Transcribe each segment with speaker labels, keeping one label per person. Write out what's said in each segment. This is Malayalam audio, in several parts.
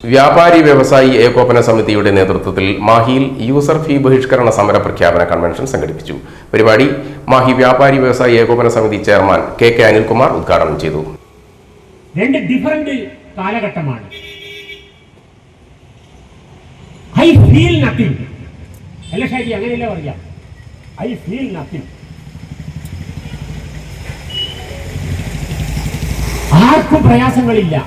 Speaker 1: വ്യാപാരി വ്യവസായി ഏകോപന സമിതിയുടെ നേതൃത്വത്തിൽ മാഹിയിൽ യൂസർ ഫീ ബഹിഷ്കരണ സമര പ്രഖ്യാപന കൺവെൻഷൻ സംഘടിപ്പിച്ചു. പരിപാടി മാഹി വ്യാപാരി വ്യവസായി ഏകോപന സമിതി ചെയർമാൻ കെ അനിൽകുമാർ ഉദ്ഘാടനം ചെയ്തു.
Speaker 2: രണ്ട് ഡിഫറന്റ് കാലഘട്ടമാണ്. ഐ ഫീൽ നത്തിങ് അല്ല ഷാജി, അങ്ങനെയല്ല പറയാം. I feel nothing. ആർക്കും പ്രയാസങ്ങളില്ല,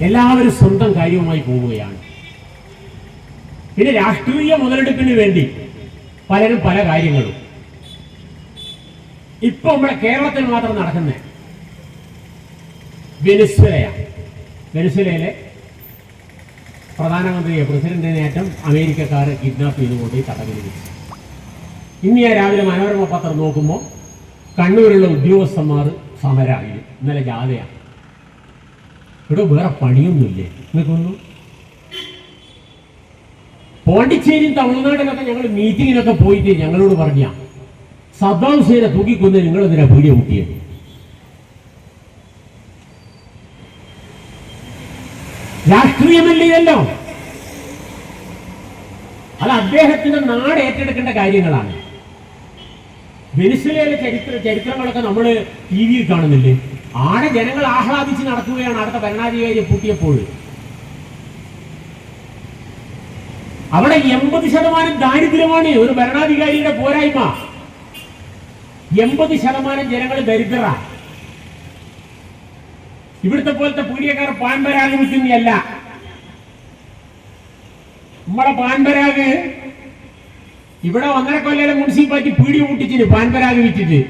Speaker 2: എല്ലാവരും സ്വന്തം കാര്യവുമായി പോവുകയാണ്. പിന്നെ രാഷ്ട്രീയ മുതലെടുപ്പിന് വേണ്ടി പലരും പല കാര്യങ്ങളും ഇപ്പൊ നമ്മുടെ കേരളത്തിൽ മാത്രം നടക്കുന്നത് വെനിസ്വേലയാണ്. വെനിസ്വേലയിലെ പ്രധാനമന്ത്രിയെ പ്രസിഡന്റിനേറ്റം അമേരിക്കക്കാർ കിഡ്നാപ്പ് ചെയ്തുകൊണ്ട് തടവിൽ വെച്ചു. ഇന്ന് ഞാൻ രാവിലെ മനോരമ പത്രം നോക്കുമ്പോൾ കണ്ണൂരിലുള്ള ഉദ്യോഗസ്ഥന്മാർ സമരമായി. ഇന്നലെ ജാഥയാണ്. ഇവിടെ വേറെ പണിയൊന്നുമില്ലേ നിങ്ങൾക്കൊന്നും? പോണ്ടിച്ചേരിയും തമിഴ്നാട്ടിലൊക്കെ ഞങ്ങൾ മീറ്റിങ്ങിനൊക്കെ പോയിട്ട് ഞങ്ങളോട് പറഞ്ഞ സദ്ദാം ഹുസൈനെ തൂക്കിക്കൊന്ന് നിങ്ങളെന്തിനാ പീഡിയ കൂട്ടിയത്? രാഷ്ട്രീയമല്ലല്ലോ, അത് അദ്ദേഹത്തിന്റെ നാട് ഏറ്റെടുക്കേണ്ട കാര്യങ്ങളാണ്. വെനിസ്വേലയിലെ ചരിത്രങ്ങളൊക്കെ നമ്മൾ ടി വിയിൽ കാണുന്നില്ലേ? ആടെ ജനങ്ങൾ ആഹ്ലാദിച്ച് നടക്കുകയാണ്. അടുത്ത ഭരണാധികാരിയെ പൂട്ടിയപ്പോൾ അവിടെ 80% ദാരിദ്ര്യമാണ് ഒരു ഭരണാധികാരിയുടെ പോരായ്മ. 80% ജനങ്ങൾ ദരിദ്ര. ഇവിടുത്തെ പോലത്തെ പീഡിയക്കാർ പാൻപരാഗ് വിൽക്കുന്നതല്ല. നമ്മളെ പാൻപരാഗ് ഇവിടെ 1.5 കൊല്ലം മുനിസിപ്പാലിറ്റി പീടി കൂട്ടിച്ചിട്ട് പാൻപരാഗ് വിറ്റിട്ട്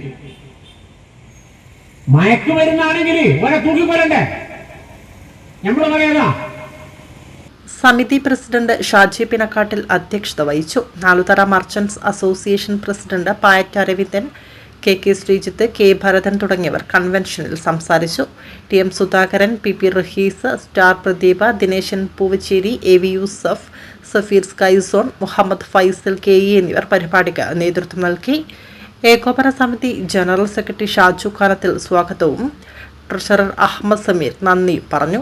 Speaker 2: മയക്കുമരുന്നാണെങ്കിൽ ഓരെ തൂക്കിക്കൊല്ലണ്ടേ? നമ്മൾ പറയാതാ.
Speaker 3: സമിതി പ്രസിഡന്റ് ഷാജി പിനക്കാട്ടിൽ അധ്യക്ഷത വഹിച്ചു. Naluthara merchants association president Payyat Aravindan, K Sreejith, K Bharathan തുടങ്ങിയവർ കൺവെൻഷനിൽ സംസാരിച്ചു. T M. Sudhakaran, P Rahees, star Pradeepa, Dineshan Poovachery, A V. Yusuf, Safeer Skyzone, Muhammad Faisal K E എന്നിവർ പരിപാടിക്ക് നേതൃത്വം നൽകി. ഏകോപന സമിതി ജനറൽ സെക്രട്ടറി ഷാജു ഖാനത്തിൽ സ്വാഗതവും ട്രഷറർ അഹമ്മദ് സമീർ നന്ദി പറഞ്ഞു.